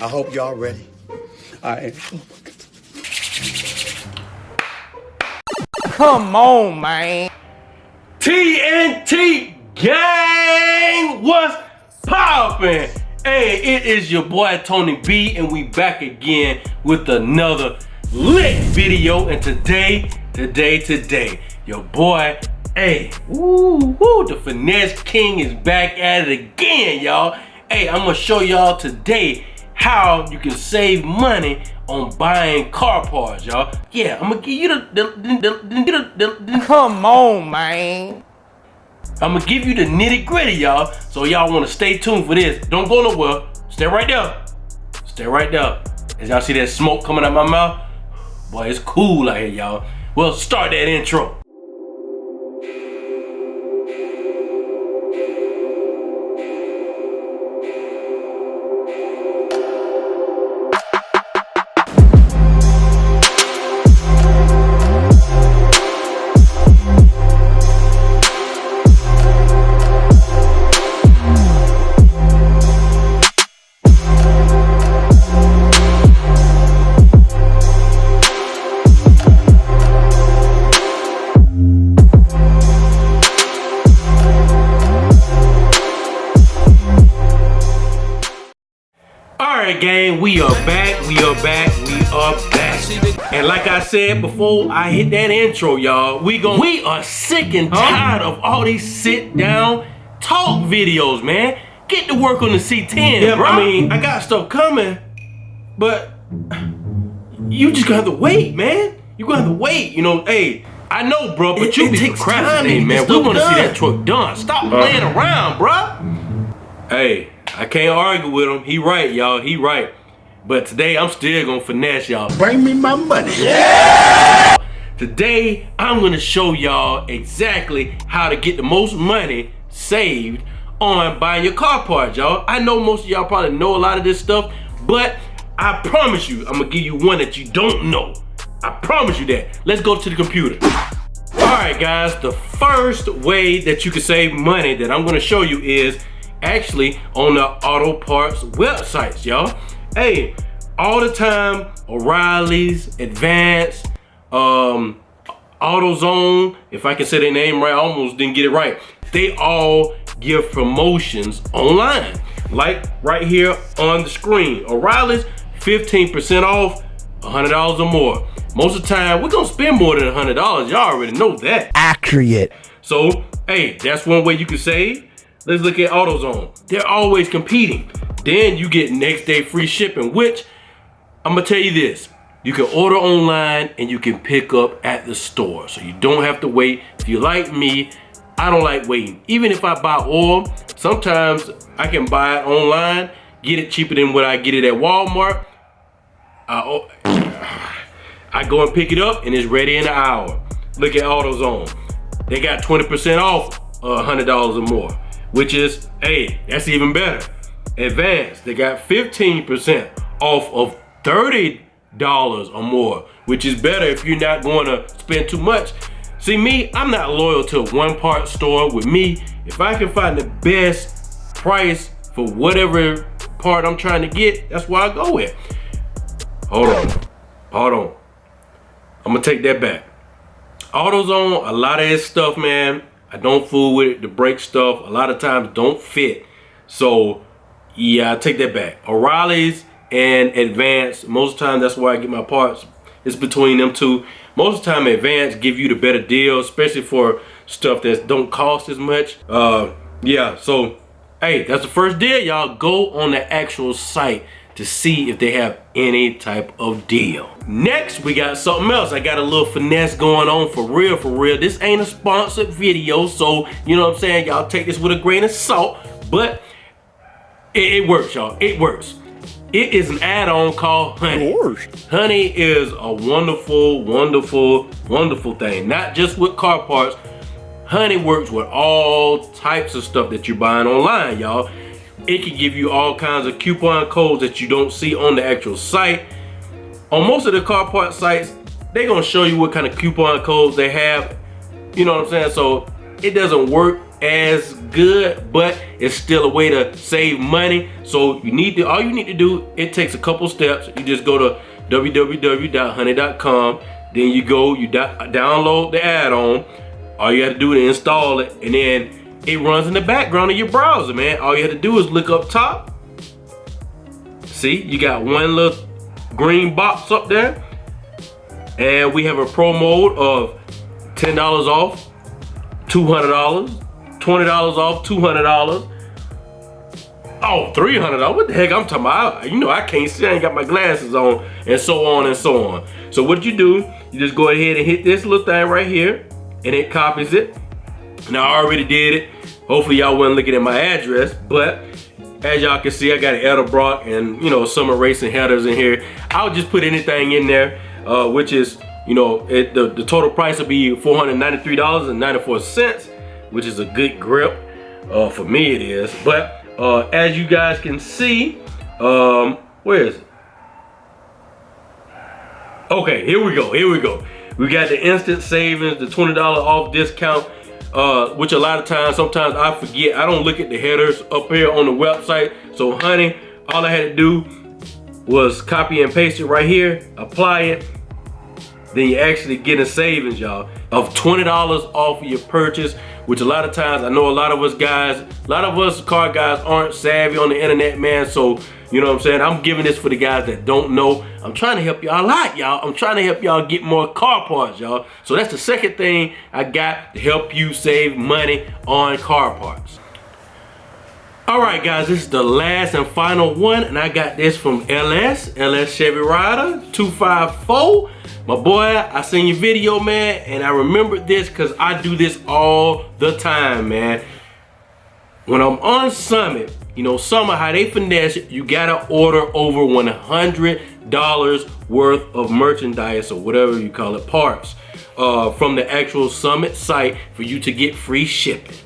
I hope y'all ready. All right. Come on, man. TNT gang, what's poppin'? Hey, it is your boy Tony B, and we back again with another lit video. And today, your boy, hey, the Finesse King is back at it again, y'all. Hey, I'm gonna show y'all today how you can save money on buying car parts, y'all. Yeah, I'm gonna give you the Come on, man. I'm gonna give you the nitty gritty, y'all. So y'all wanna stay tuned for this. Don't go nowhere. Stay right there. Stay right there. As y'all see that smoke coming out my mouth, boy, it's cool out here, y'all. Well, start that intro. Alright gang, we are back. And like I said before I hit that intro, y'all, we are sick and tired of all these sit down talk videos, man. Get to work on the C10, yeah, bro. I mean, I got stuff coming, but you just gonna have to wait, man. You gonna have to wait, you know. Hey, I know, bro, but you be procrastinating, man. We wanna see that truck done. Stop playing around, bro. Hey, I can't argue with him. He right, y'all. He right. But today, I'm still gonna finesse y'all. Bring me my money. Yeah! Today, I'm gonna show y'all exactly how to get the most money saved on buying your car parts, y'all. I know most of y'all probably know a lot of this stuff, but I promise you, I'm gonna give you one that you don't know. I promise you that. Let's go to the computer. All right, guys, the first way that you can save money that I'm gonna show you is actually on the auto parts websites, y'all. Hey, all the time, O'Reilly's, Advance, AutoZone, if I can say their name right, I almost didn't get it right. They all give promotions online. Like right here on the screen. O'Reilly's, 15% off, $100 or more. Most of the time, we're gonna spend more than $100. Y'all already know that. Accurate. So, hey, that's one way you can save. Let's look at AutoZone. They're always competing. Then you get next day free shipping, which I'm gonna tell you this. You can order online and you can pick up at the store. So you don't have to wait. If you're like me, I don't like waiting. Even if I buy oil, sometimes I can buy it online, get it cheaper than what I get it at Walmart. I go and pick it up and it's ready in an hour. Look at AutoZone. They got 20% off $100 or more, which is, hey, that's even better. Advance, they got 15% off of $30 or more, which is better if you're not going to spend too much. See me, I'm not loyal to a one part store. With me, if I can find the best price for whatever part I'm trying to get, that's where I go with. Hold on. I'm gonna take that back. AutoZone, a lot of this stuff, man, I don't fool with it. The brake stuff, a lot of times don't fit. So yeah, I take that back. O'Reilly's and Advance, most of the time that's where I get my parts. It's between them two. Most of the time Advance give you the better deal, especially for stuff that don't cost as much. Yeah, so hey, that's the first deal, y'all. Go on the actual site to see if they have any type of deal. Next, we got something else. I got a little finesse going on for real, for real. This ain't a sponsored video, so you know what I'm saying? Y'all take this with a grain of salt, but it works, y'all. It works. It is an add-on called Honey. Honey is a wonderful, wonderful, wonderful thing. Not just with car parts. Honey works with all types of stuff that you're buying online, y'all. It can give you all kinds of coupon codes that you don't see on the actual site. On most of the car part sites, they're gonna show you what kind of coupon codes they have. You know what I'm saying? So it doesn't work as good, but it's still a way to save money. So all you need to do, it takes a couple steps. You just go to www.honey.com, then you download the add-on. All you have to do is install it, and then it runs in the background of your browser, man. All you have to do is look up top. See, you got one little green box up there, and we have a promo of $10 off, $200, $20 off, $200. Oh, $300. What the heck I'm talking about? You know I can't see, I ain't got my glasses on, and so on and so on. So what you do, you just go ahead and hit this little thing right here, and it copies it. Now I already did it. Hopefully y'all wasn't looking at my address, but as y'all can see, I got an Edelbrock and, you know, summer racing headers in here. I'll just put anything in there, which is, you know, the total price will be $493.94, which is a good grip. For me it is. But as you guys can see, where is it? Okay, here we go. We got the instant savings, the $20 off discount, which a lot of times, sometimes I forget. I don't look at the headers up here on the website. So honey, all I had to do was copy and paste it right here, apply it. Then you actually get a savings, y'all, of $20 off of your purchase, which a lot of times, I know a lot of us car guys aren't savvy on the internet, man. So, you know what I'm saying? I'm giving this for the guys that don't know. I'm trying to help y'all out, y'all. I'm trying to help y'all get more car parts, y'all. So that's the second thing I got to help you save money on car parts. All right, guys, this is the last and final one, and I got this from LS Chevy Rider 254. My boy, I seen your video, man, and I remembered this because I do this all the time, man. When I'm on Summit, you know, Summer, how they finesse it, you gotta order over $100 worth of merchandise or whatever you call it, parts, from the actual Summit site for you to get free shipping.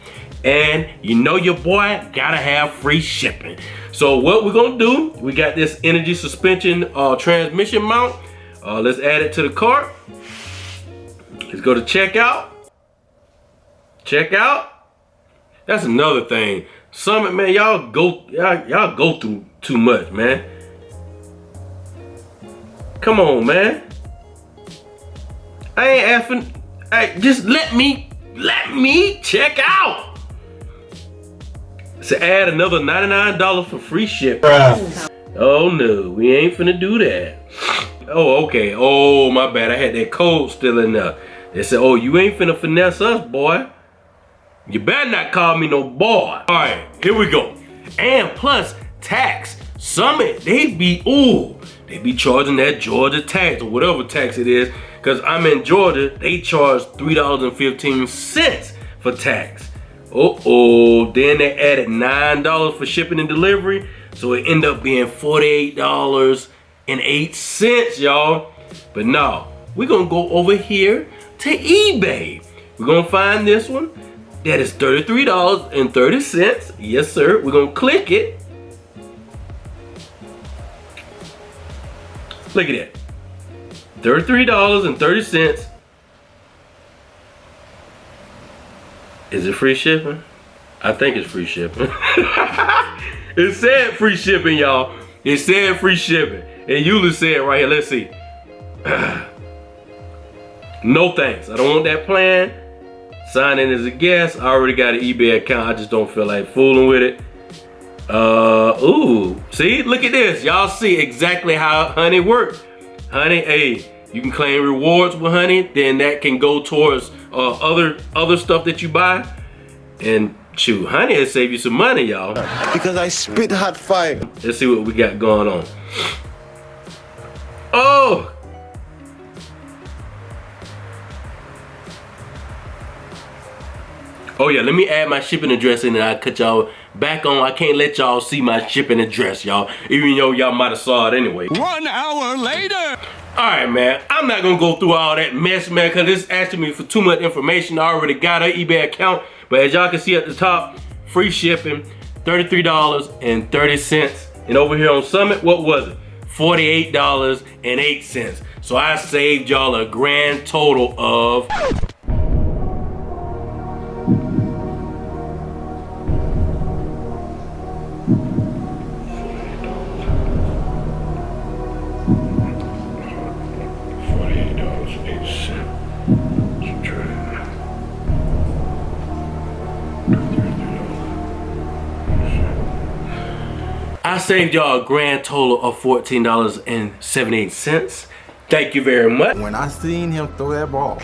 And you know your boy gotta have free shipping. So what we're gonna do, we got this energy suspension transmission mount. Let's add it to the cart. Let's go to checkout. Checkout. That's another thing. Summit, man, y'all go through too much, man. Come on, man. I ain't asking. Hey, just let me check out. So add another $99 for free shipping. Oh no, we ain't finna do that. Oh, okay. Oh, my bad. I had that code still in there. They said, oh, you ain't finna finesse us, boy. You better not call me no boy. All right, here we go. And plus tax. Summit, they be charging that Georgia tax or whatever tax it is. Cause I'm in Georgia, they charge $3.15 for tax. Then they added $9 for shipping and delivery. So it ended up being $48.08, y'all. But no, we're gonna go over here to eBay. We're gonna find this one. That is $33.30. Yes, sir. We're gonna click it. Look at that. $33.30. Is it free shipping? I think it's free shipping. It said free shipping, y'all. It said free shipping. And Eula said right here, let's see. No thanks. I don't want that plan. Sign in as a guest. I already got an eBay account. I just don't feel like fooling with it. Ooh. See, look at this. Y'all see exactly how Honey works. Honey, hey, you can claim rewards with Honey. Then that can go towards other stuff that you buy. And shoot, Honey will save you some money, y'all. Because I spit hot fire. Let's see what we got going on. Oh! Oh yeah, let me add my shipping address in and I'll cut y'all back on. I can't let y'all see my shipping address, y'all. Even though y'all might have saw it anyway. 1 hour later. Alright, man. I'm not gonna go through all that mess, man, because it's asking me for too much information. I already got an eBay account. But as y'all can see at the top, free shipping, $33.30. And over here on Summit, what was it? $48.08. So I saved y'all a grand total of I saved y'all a grand total of $14.78. Thank you very much. When I seen him throw that ball.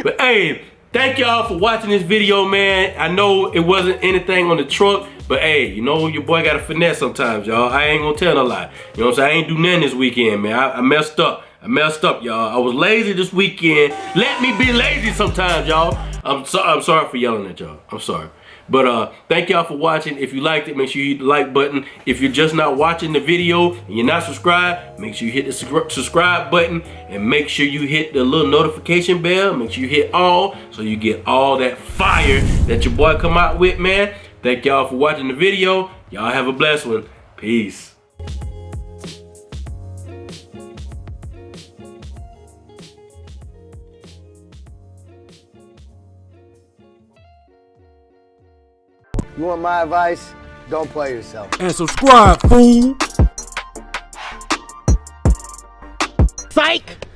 But hey, thank y'all for watching this video, man. I know it wasn't anything on the truck, but hey, you know your boy got a finesse sometimes, y'all. I ain't gonna tell no lie. You know what I'm saying? I ain't do nothing this weekend, man. I messed up. I messed up, y'all. I was lazy this weekend. Let me be lazy sometimes, y'all. I'm sorry for yelling at y'all. I'm sorry. But thank y'all for watching. If you liked it, make sure you hit the like button. If you're just not watching the video and you're not subscribed, make sure you hit the subscribe button and make sure you hit the little notification bell. Make sure you hit all so you get all that fire that your boy come out with, man. Thank y'all for watching the video. Y'all have a blessed one. Peace. You want my advice? Don't play yourself. And subscribe, fool. Psych!